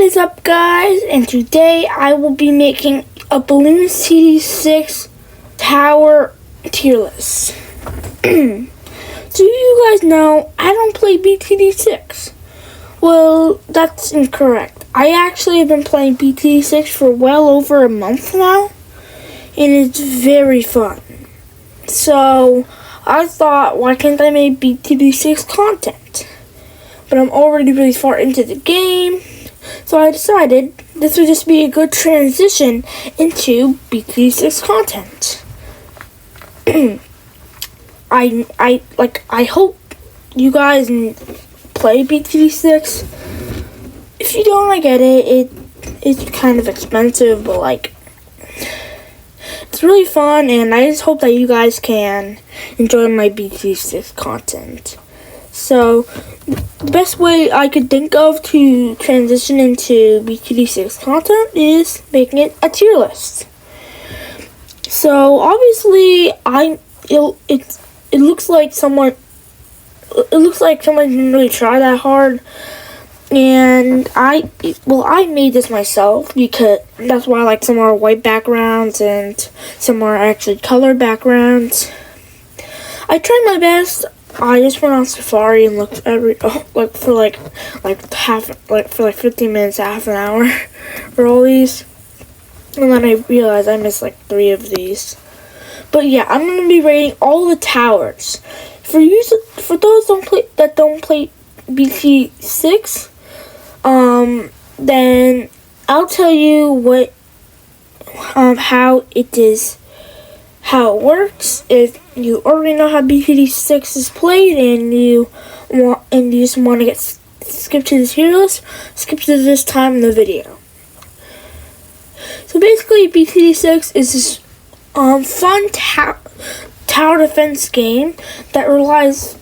What is up, guys? And today I will be making a Bloons TD 6 tower tier list. So you guys know I don't play BTD 6. Well, that's incorrect. I actually have been playing BTD 6 for well over a month now, and it's very fun. So I thought, why can't I make BTD 6 content? But I'm already really far into the game, so I decided this would just be a good transition into BTD 6 content. I hope you guys play BTD 6. If you don't, I get it. It's kind of expensive, but it's really fun, and I just hope that you guys can enjoy my BTD 6 content. So, the best way I could think of to transition into BTD 6 content is making it a tier list. So, obviously, it looks like someone didn't really try that hard, and I made this myself because that's why some are white backgrounds and some are actually colored backgrounds. I tried my best. I just went on Safari and looked for 15 minutes, half an hour for all these, and then I realized I missed 3 of these. But yeah, I'm gonna be rating all the towers. For those that don't play BT 6, then I'll tell you how it works. If you already know how BTD 6 is played and you just want to skip to this tier list, skip to this time in the video. So basically, BTD 6 is this fun tower defense game that relies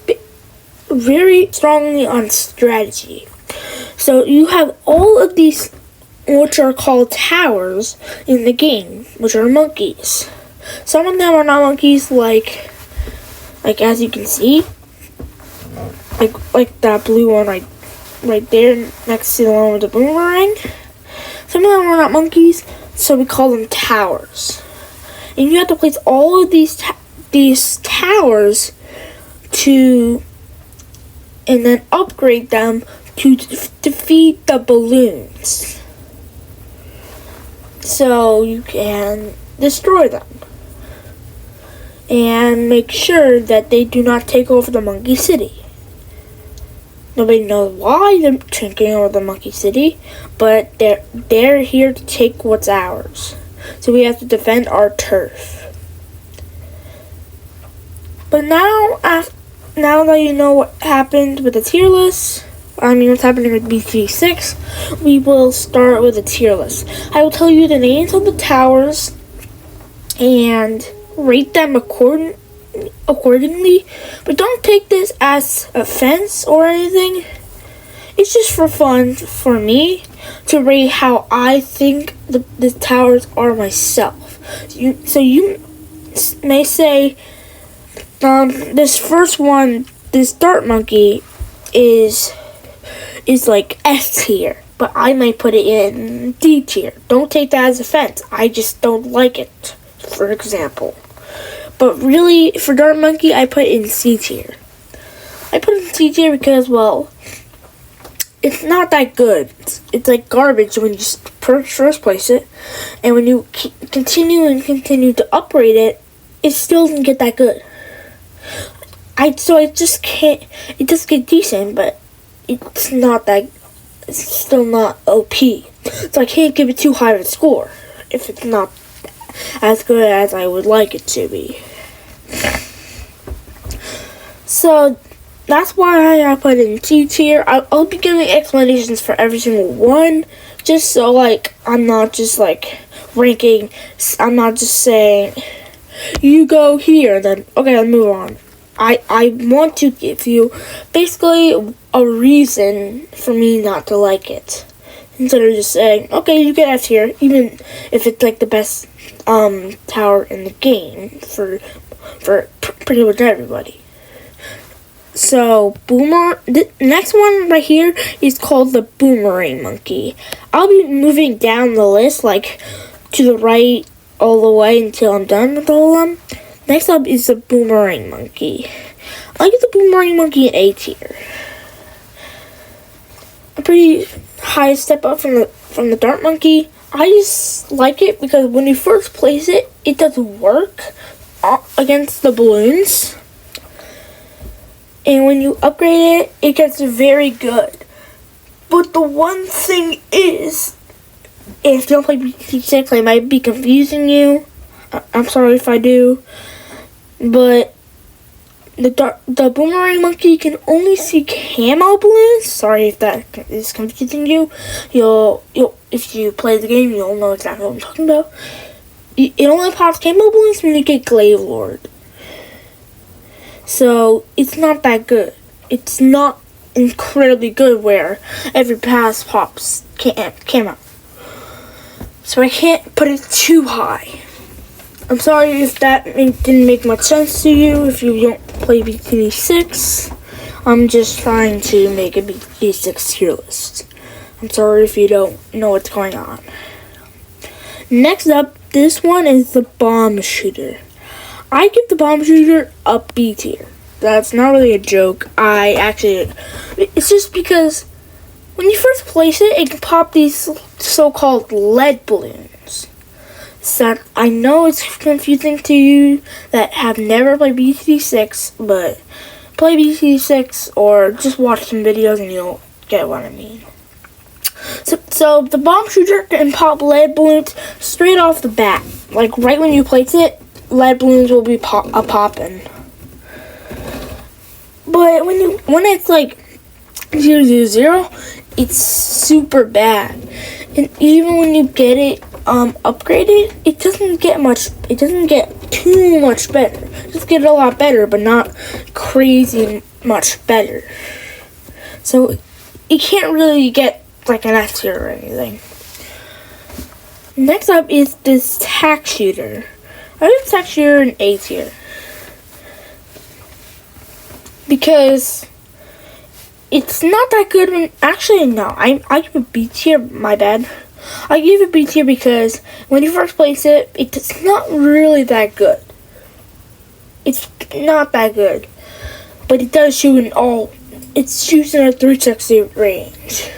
very strongly on strategy. So you have all of these, which are called towers in the game, which are monkeys. Some of them are not monkeys, like as you can see, like that blue one right there next to the one with the boomerang. Some of them are not monkeys, so we call them towers. And you have to place all of these towers and then upgrade them to defeat the balloons, so you can destroy them and make sure that they do not take over the monkey city. Nobody knows why they're taking over the monkey city, but they're here to take what's ours. So we have to defend our turf. But now that you know what happened with the tier list, what's happening with BT 6, we will start with a tier list. I will tell you the names of the towers and rate them accordingly, but don't take this as offense or anything. It's just for fun for me to rate how I think the towers are myself. So you may say, this first one, this dart monkey, is S tier, but I might put it in D tier. Don't take that as offense. I just don't like it, for example. But really, for dart monkey, I put it in C tier. I put it in C tier because, well, it's not that good. It's like garbage when you first place it, and when you continue to upgrade it, it still doesn't get that good. It does get decent, but it's still not OP. So I can't give it too high of a score if it's not as good as I would like it to be. So that's why I put it in C tier. I'll be giving explanations for every single one, just so I'm not just ranking. I'm not just saying you go here, then okay, I'll move on. I want to give you basically a reason for me not to like it, instead of just saying, okay, you get F tier, even if it's the best tower in the game for pretty much everybody. So, the next one right here is called the boomerang monkey. I'll be moving down the list, like, to the right all the way until I'm done with all of them. Next up is the boomerang monkey. I give the boomerang monkey an A tier. A pretty high step up from the dart monkey. I just like it because when you first place it, it doesn't work against the balloons. And when you upgrade it, it gets very good. But the one thing is, if you don't play BT6, I might be confusing you. I'm sorry if I do. But the boomerang monkey can only see camo balloons. Sorry if that is confusing you. If you play the game, you'll know exactly what I'm talking about. It only pops camo balloons when you get Glaive Lord. So it's not that good. It's not incredibly good where every pass pops camo. So I can't put it too high. I'm sorry if that didn't make much sense to you if you don't play BTD6. I'm just trying to make a BTD6 tier list. I'm sorry if you don't know what's going on. Next up, this one is the bomb shooter. I give the bomb shooter a B tier. That's not really a joke. It's just because when you first place it, it can pop these so-called lead balloons. So I know it's confusing to you that have never played BTD6, but play BTD6 or just watch some videos and you'll get what I mean. So the bomb shooter can pop lead balloons straight off the bat. Like right when you place it, lead balloons will be popping. But when it's like 000, it's super bad. And even when you get it upgraded, it doesn't get too much better. It just get a lot better, but not crazy much better. So it can't really get like an F tier or anything. Next up is this tack shooter. I give tack shooter an A tier because it's not that good when actually no, I give a B tier, my bad. I give it B tier because when you first place it, it's not really that good. It's not that good. But it does shoot it shoots in a 360 range.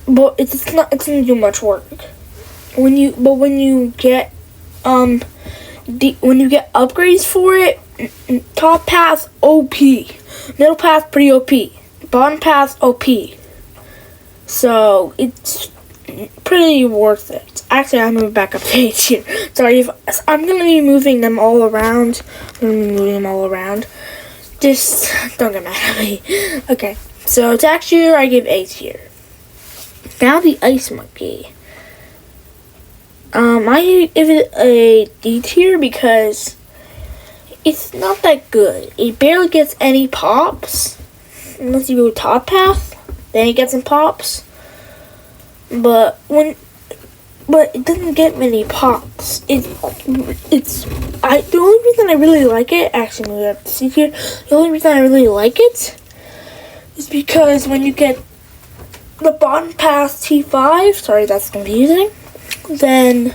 But it doesn't do much work. When you get upgrades for it, top path OP, middle path pretty OP, bottom path OP. So it's pretty worth it. Actually, I'm moving back up to A tier. Sorry, I'm gonna be moving them all around. Just don't get mad at me. Okay, so tack shooter I give A tier. Now the ice monkey. I give it a D tier because it's not that good. It barely gets any pops unless you go top path. Then it gets some pops. But it doesn't get many pops. The only reason I really like it, actually we have to see here. The only reason I really like it is because when you get the bottom path T5, sorry that's confusing, then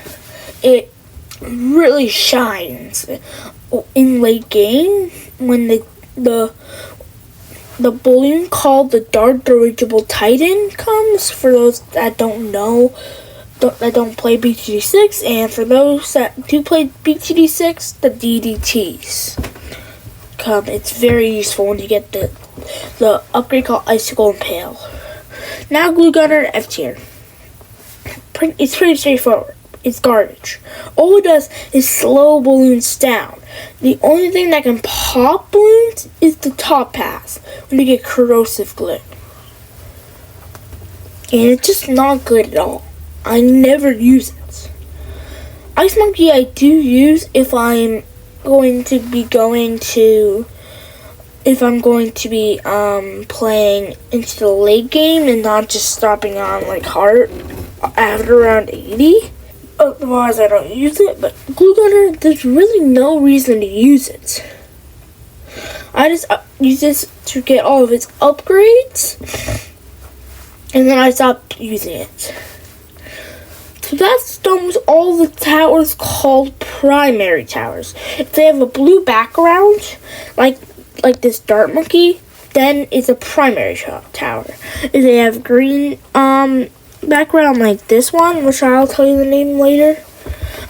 it really shines in late game when the balloon called the Dart Dirigible Titan comes, for those that don't know, that don't play BTD6, and for those that do play BTD6, the DDTs come. It's very useful when you get the upgrade called Icicle Impale. Now Glue Gunner F tier. It's pretty straightforward. It's garbage. All it does is slow balloons down. The only thing that can pop balloons is the top pass when you get corrosive glue. And it's just not good at all. I never use it. Ice Monkey I do use if I'm going to be playing into the late game and not just stopping on like hard after around 80. Otherwise I don't use it, but Glue Gunner, there's really no reason to use it. I just use this to get all of its upgrades, and then I stopped using it. So that's done with all the towers called primary towers. If they have a blue background, like this dart monkey, then it's a primary tower. If they have green background like this one, which I'll tell you the name later,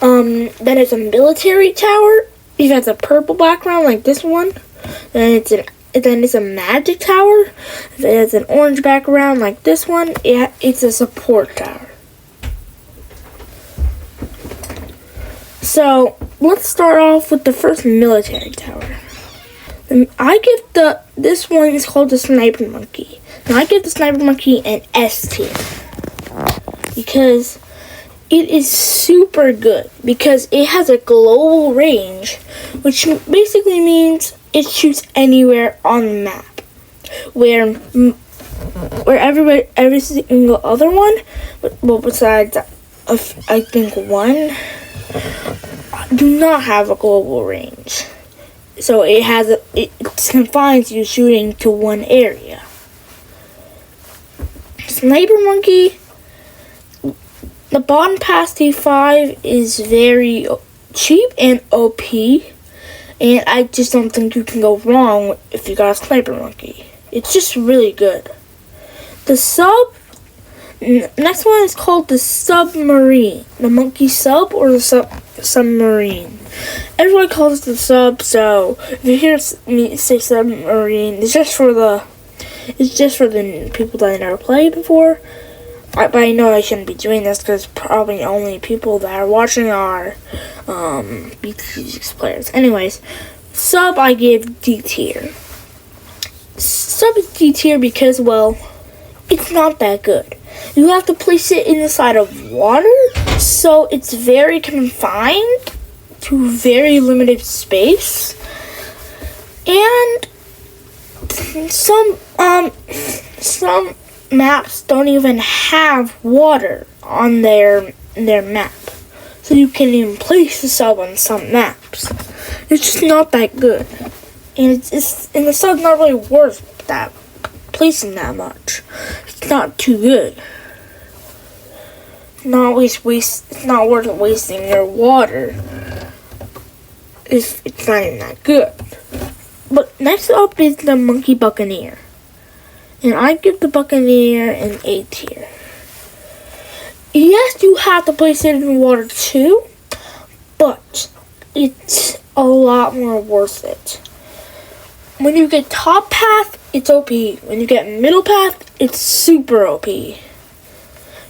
then it's a military tower. If it has a purple background like this one, then it's a magic tower. If it has an orange background like this one, it's a support tower. So let's start off with the first military tower. This one is called the sniper monkey. Now I give the sniper monkey an S tier because it is super good because it has a global range, which basically means it shoots anywhere on the map, where every single other one, well besides I think one, do not have a global range. So it confines you shooting to one area. Sniper monkey, the bottom pass T5 is very cheap and OP, and I just don't think you can go wrong if you got a sniper monkey. It's just really good. The next one is called the submarine. The monkey sub or the submarine. Everyone calls it the sub, so if you hear me say submarine, it's just for the people that never played before. But I know I shouldn't be doing this because probably only people that are watching are BT6 players. Anyways, sub I give D tier. Sub is D tier because, well, it's not that good. You have to place it inside of water, so it's very confined to very limited space. And some maps don't even have water on their map, so you can't even place the sub on some maps. It's just not that good, and the sub's not really worth that placing that much. It's not too good. It's not worth wasting your water if it's not even that good. But next up is the Monkey Buccaneer. And I give the Buccaneer an A tier. Yes, you have to place it in water too, but it's a lot more worth it. When you get top path, it's OP. When you get middle path, it's super OP.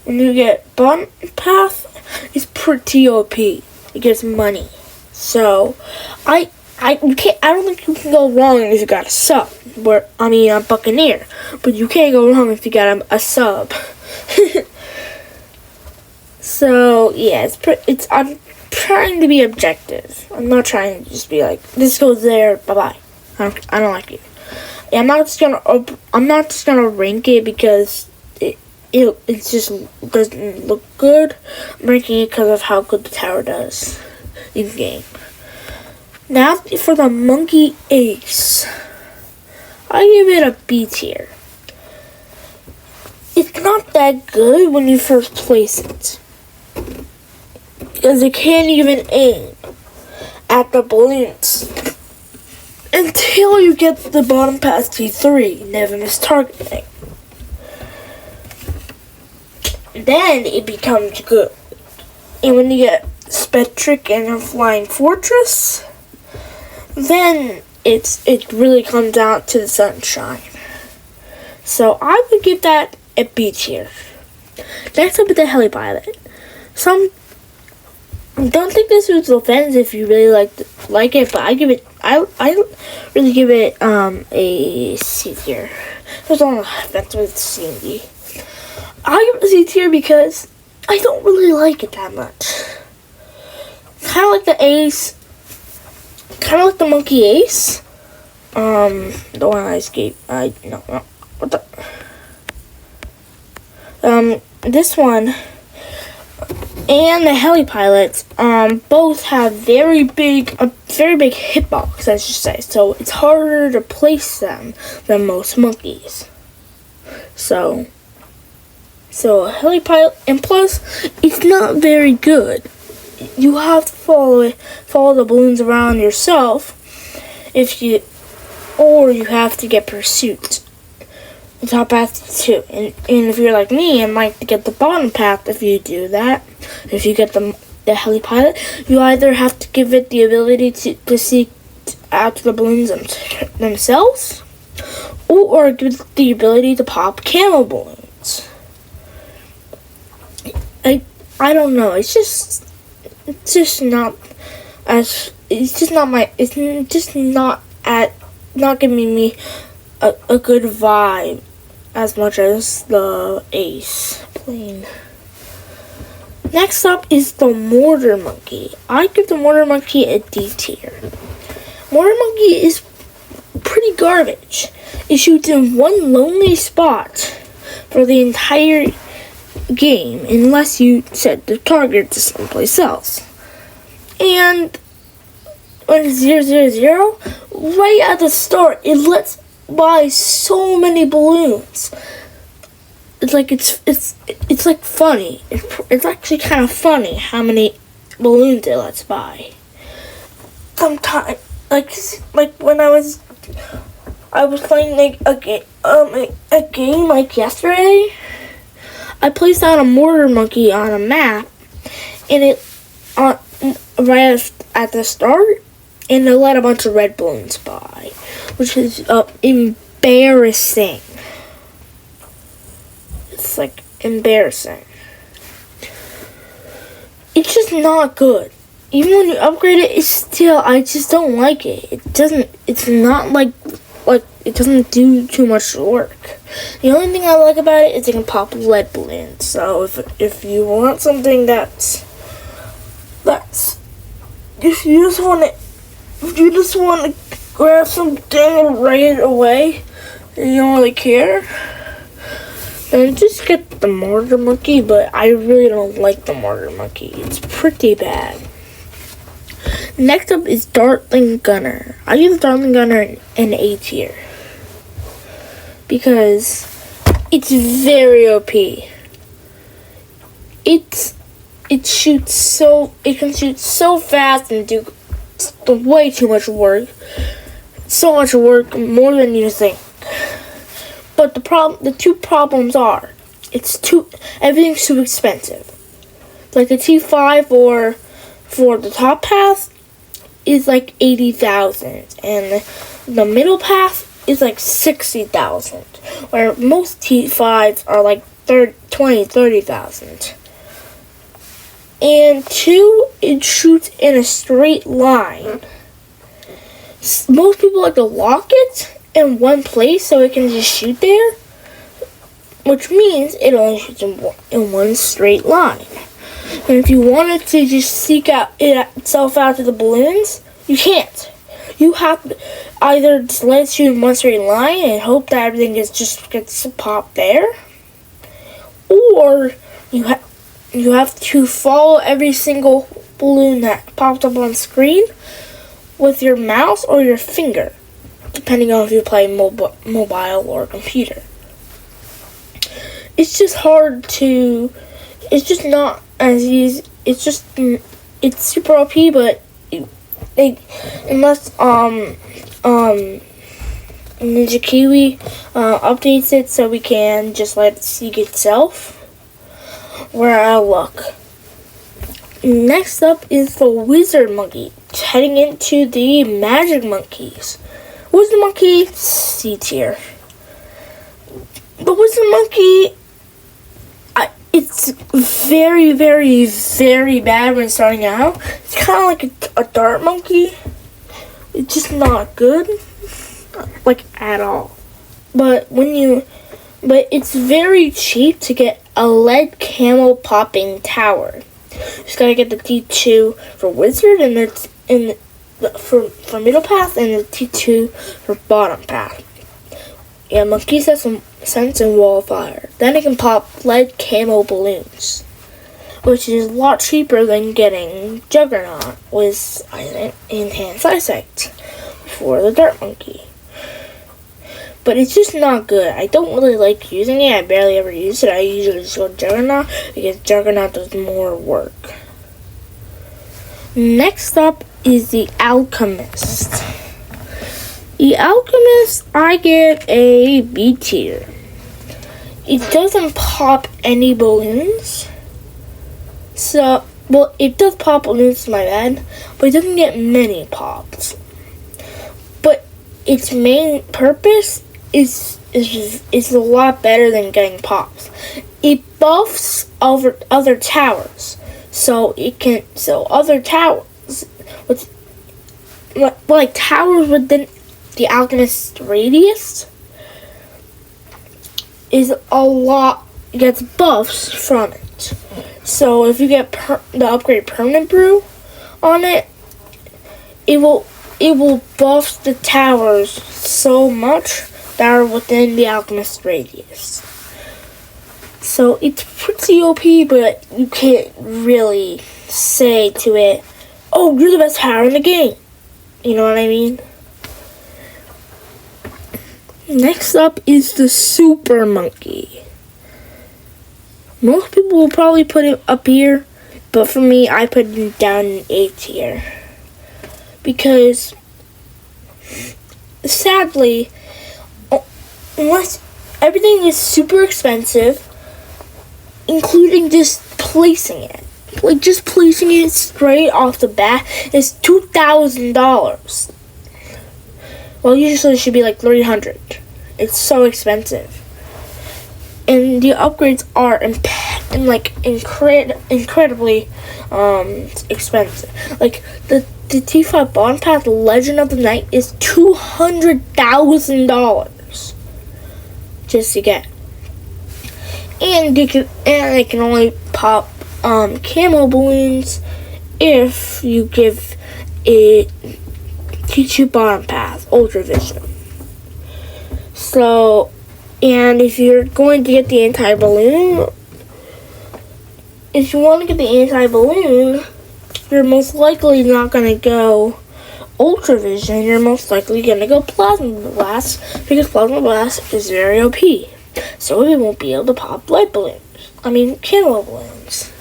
When you get bottom path, it's pretty OP. It gets money. So, I don't think you can go wrong if you got a sub. A Buccaneer. But you can't go wrong if you got a sub. So, yeah, I'm trying to be objective. I'm not trying to just be like, this goes there, bye-bye. I don't like it. I'm not just gonna rank it because it just doesn't look good. I'm ranking it because of how good the tower does in game. Now for the Monkey Ace, I give it a B tier. It's not that good when you first place it, because it can't even aim at the balloons until you get the bottom pass T3, never miss targeting. Then it becomes good. And when you get Spectric and a Flying Fortress, then it really comes out to the sunshine. So I would give that a B tier. Next up is the Heli Pilot. Some don't think this was offensive if you really like it, but I really give it a C tier. There's only offensive with C and D. I give it a C tier because I don't really like it that much. Kind of like the Ace. Kind of like the Monkey Ace. The one I escaped. What the? This one and the heli pilots both have very big hitbox, I should say. So it's harder to place them than most monkeys. So a heli pilot, and plus it's not very good. You have to follow the balloons around yourself or you have to get pursuit. The top path too, and if you're like me and like to get the bottom path, if you do that, if you get the heli pilot, you either have to give it the ability to seek out the balloons themselves, or give it the ability to pop camo balloons. I don't know. It's just not giving me a good vibe as much as the Ace plane. Next up is the Mortar Monkey. I give the Mortar Monkey a D tier. Mortar Monkey is pretty garbage. It shoots in one lonely spot for the entire game unless you set the target to someplace else. And when it's 000, right at the start, it lets by so many balloons. It's like funny. It's actually kind of funny how many balloons it lets by. Sometimes, like when I was playing like a game like yesterday, I placed down a Mortar Monkey on a map, and it right at the start, and it let a bunch of red balloons by, which is embarrassing. It's like embarrassing. It's just not good. Even when you upgrade it, I just don't like it. It's not like it doesn't do too much work. The only thing I like about it is it can pop lead balloons. So if you want something if you just want to grab something right away and you don't really care, then just get the Mortar Monkey. But I really don't like the Mortar Monkey. It's pretty bad. Next up is Dartling Gunner. I give the Dartling Gunner an A tier because it's very OP. It can shoot so fast and do way too much work. So much work, more than you think. But the two problems are, everything's too expensive. Like the T5 or for the top path is like 80,000, and the middle path is like 60,000, where most T5s are like 30,000. And two, it shoots in a straight line. Most people like to lock it in one place so it can just shoot there, which means it only shoots in one straight line. And if you wanted to just seek itself out to the balloons, you can't. You have to either just let it shoot in one straight line and hope that everything gets popped there, or you have to follow every single balloon that pops up on screen with your mouse or your finger, depending on if you play mobile or computer. It's just hard to. It's just not as easy. It's super OP, but unless Ninja Kiwi updates it so we can just let it seek itself, we're out of luck. Next up is the Wizard Monkey, heading into the Magic Monkeys. Wizard Monkey, C tier. The Wizard Monkey, it's very, very, very bad when starting out. It's kind of like a Dart Monkey. It's just not good, like at all. But it's very cheap to get a lead camo popping tower. You just gotta get the T2 for Wizard and for middle path, and the T2 for bottom path. Yeah, monkeys have some sense in wall fire. Then it can pop lead camo balloons. which is a lot cheaper than getting Juggernaut with enhanced eyesight for the Dart Monkey. But it's just not good. I don't really like using it. I barely ever use it. I usually just go Juggernaut because Juggernaut does more work. Next up is the Alchemist. The Alchemist, I get a B tier. It doesn't pop any balloons. So, well, it does pop balloons, my bad, but it doesn't get many pops. But its main purpose is a lot better than getting pops. It buffs over other towers, so other towers like towers within the Alchemist radius is a lot gets buffs from it. So if you get the upgrade Permanent Brew on it, it will buff the towers so much that are within the Alchemist radius. So it's pretty OP, but you can't really say to it, "Oh, you're the best tower in the game." You know what I mean? Next up is the Super Monkey. Most people will probably put it up here, but for me, I put it down in A tier. Because, sadly, unless everything is super expensive, including just placing it. Like, just placing it straight off the bat is $2,000. Well, usually it should be like $300. It's so expensive. And the upgrades are incredibly expensive. Like, the T5 Bond Path Legend of the Night is $200,000 just to get. And they can only pop camo balloons if you give it T2 Bond Path Ultra Vision. So, and if you're going to get the anti-balloon, if you want to get the anti-balloon, you're most likely not going to go Ultra Vision. You're most likely going to go Plasma Blast, because Plasma Blast is very OP. So it won't be able to pop light balloons. Camo balloons.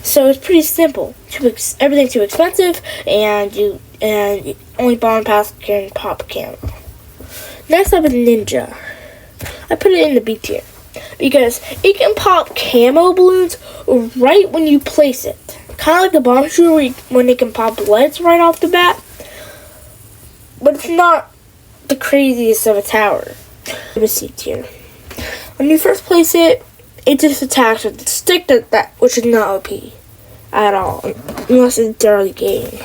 So it's pretty simple. Everything's too expensive, and only Bond Pass can pop camo. Next up is Ninja. I put it in the B tier because it can pop camo balloons right when you place it. Kind of like the bomb shooter when it can pop leads right off the bat. But it's not the craziest of a tower. The C tier. When you first place it, it just attacks with the stick which is not OP at all, unless it's early game.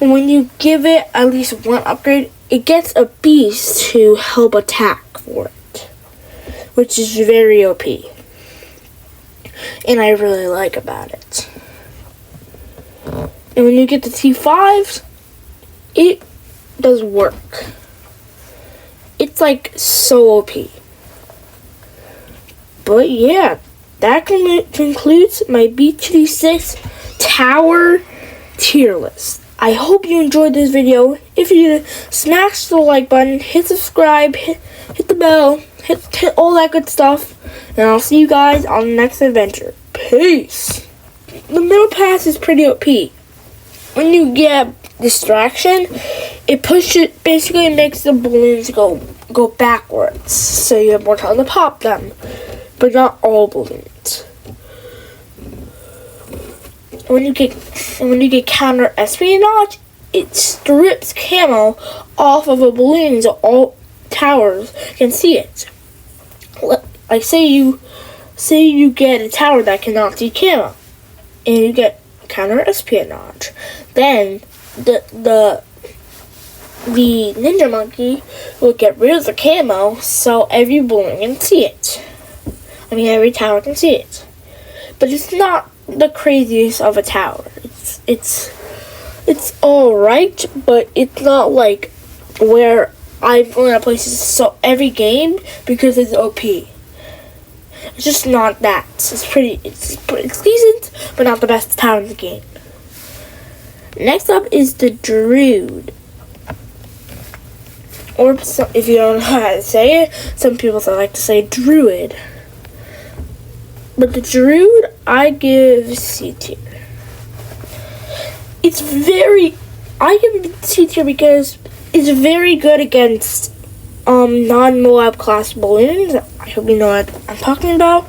And when you give it at least one upgrade, it gets a beast to help attack for it, which is very OP. And I really like about it. And when you get the T5s, it does work. It's like so OP. But yeah, that concludes my B2D6 Tower tier list. I hope you enjoyed this video. If you did, smash the like button, hit subscribe, hit the bell, hit all that good stuff. And I'll see you guys on the next adventure. Peace! The middle pass is pretty OP. When you get distraction, it basically makes the balloons go backwards. So you have more time to pop them. But not all balloons. When you get counter espionage, it strips camo off of a balloon so all towers can see it. Like say you get a tower that cannot see camo, and you get counter espionage. Then the Ninja Monkey will get rid of the camo so every balloon can see it. Every tower can see it. But it's not the craziest of a tower. It's alright, but it's not like where I'm going to place it so every game because it's OP. It's just not that. It's decent, but not the best tower in the game. Next up is the Druid. Or if you don't know how to say it, some people like to say Druid. But the Druid, I give C tier. I give it C tier because it's very good against non-Moab class balloons. I hope you know what I'm talking about.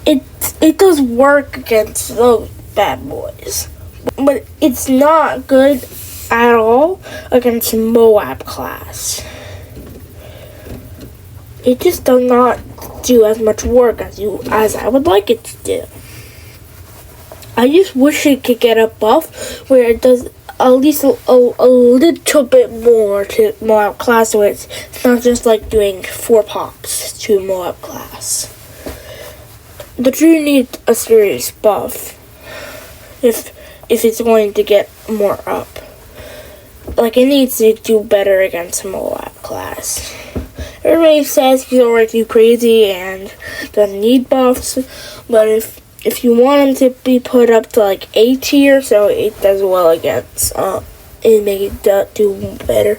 It does work against those bad boys, but it's not good at all against Moab class. It just does not do as much work as I would like it to do. I just wish it could get a buff where it does at least a little bit more to Moab class, so it's not just like doing 4 pops to Moab class. The Druid needs a serious buff if it's going to get more up. Like, it needs to do better against Moab class. Everybody says he's already too crazy and doesn't need buffs, but if you want him to be put up to like A tier, so it does well against and make it do better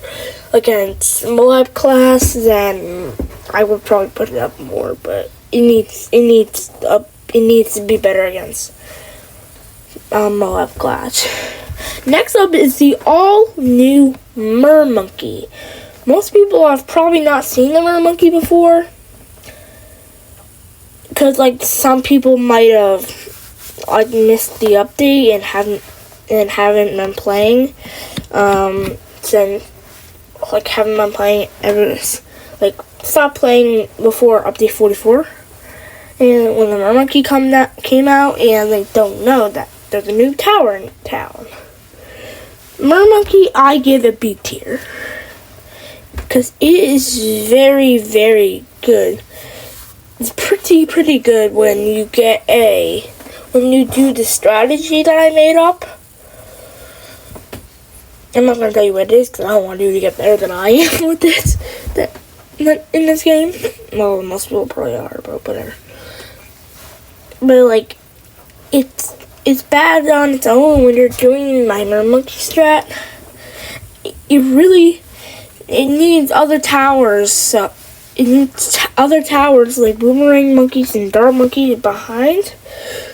against Moab class, then I would probably put it up more. But it needs to be better against Moab class. Next up is the all-new Mermonkey. Most people have probably not seen the Mermonkey before, because like some people might have like missed the update and haven't been playing haven't been playing ever, like stopped playing before update 44. And when the Mermonkey came out, and they don't know that there's a new tower in town. Mermonkey, I give a B tier because it is very, very good. It's pretty good when you do the strategy that I made up. I'm not gonna tell you what it is because I don't want you to get better than I am with this in this game. Well, most people probably are, but whatever. But like, it's bad on its own when you're doing my Mermonkey strat. It needs other towers. So it needs other towers like boomerang monkeys and dart monkeys behind,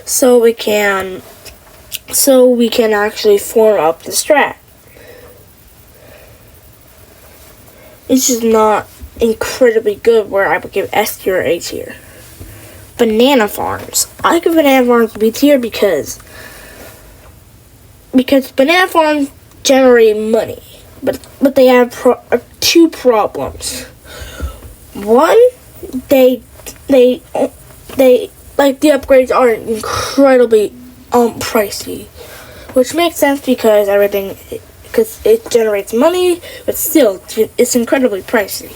so we can actually form up the strat. It's just not incredibly good where I would give S tier or A tier. Banana farms. I give banana farms B tier because banana farms generate money, but they have 2 problems. One, they like the upgrades are incredibly pricey, which makes sense because it generates money, but still it's incredibly pricey.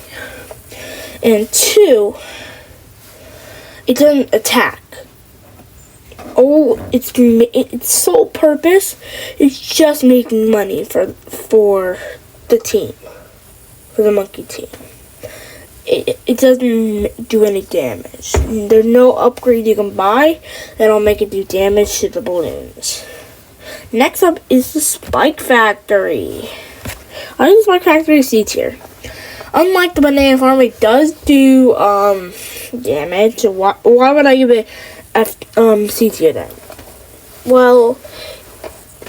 And 2, it doesn't attack. Its sole purpose is just making money for the team, for the monkey team. It doesn't do any damage. There's no upgrade you can buy that'll make it do damage to the balloons. Next up is the Spike Factory. I think the Spike Factory is C tier. Unlike the banana farm, it does do damage. So why would I give it C tier then? Well,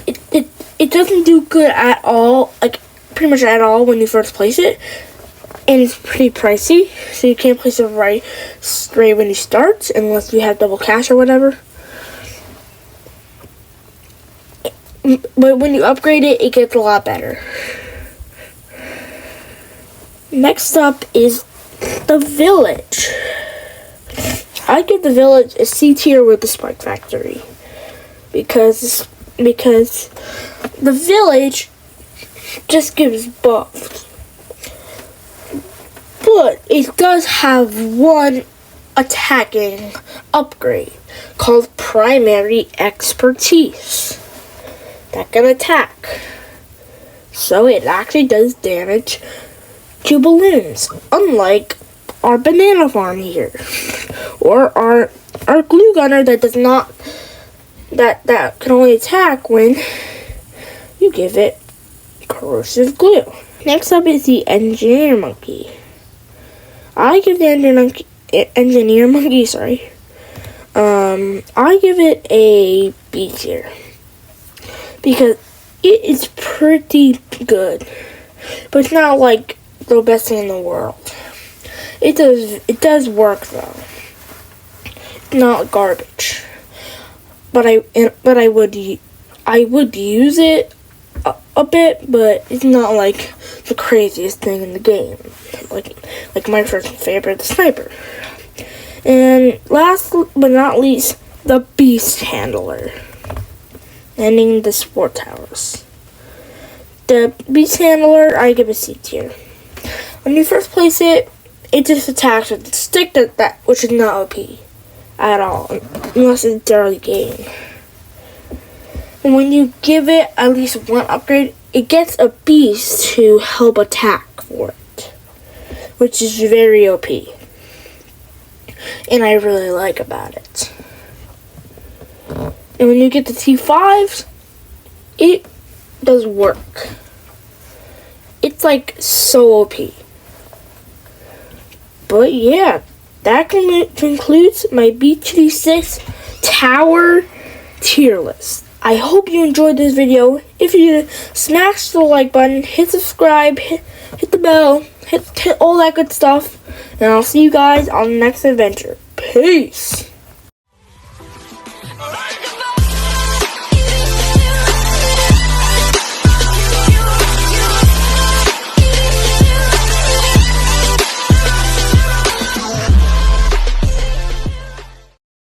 it doesn't do good at all, like pretty much at all when you first place it, and it's pretty pricey, so you can't place it right straight when you start unless you have double cash or whatever. But when you upgrade it, it gets a lot better. Next up is the Village. I give the Village a C tier with the Spike Factory because the Village just gives buffs, but it does have one attacking upgrade called Primary Expertise that can attack, so it actually does damage to balloons, unlike our banana farm here, or our glue gunner that does not that can only attack when you give it corrosive glue. Next up is the engineer monkey. I give the engineer monkey, I give it a B tier because it is pretty good, but it's not like the best thing in the world. It does work though. Not garbage. But I would use it a bit, but it's not like the craziest thing in the game. Like my first favorite, the sniper. And last but not least, the beast handler. Ending the sport towers. The beast handler, I give a C tier. When you first place it, it just attacks with the stick which is not OP at all, unless it's early game. And when you give it at least one upgrade, it gets a beast to help attack for it, which is very OP. And I really like about it. And when you get the T5s, it does work. It's like so OP. But yeah, that concludes my BTD6 tower tier list. I hope you enjoyed this video. If you did, smash the like button, hit subscribe, hit the bell, hit all that good stuff. And I'll see you guys on the next adventure. Peace!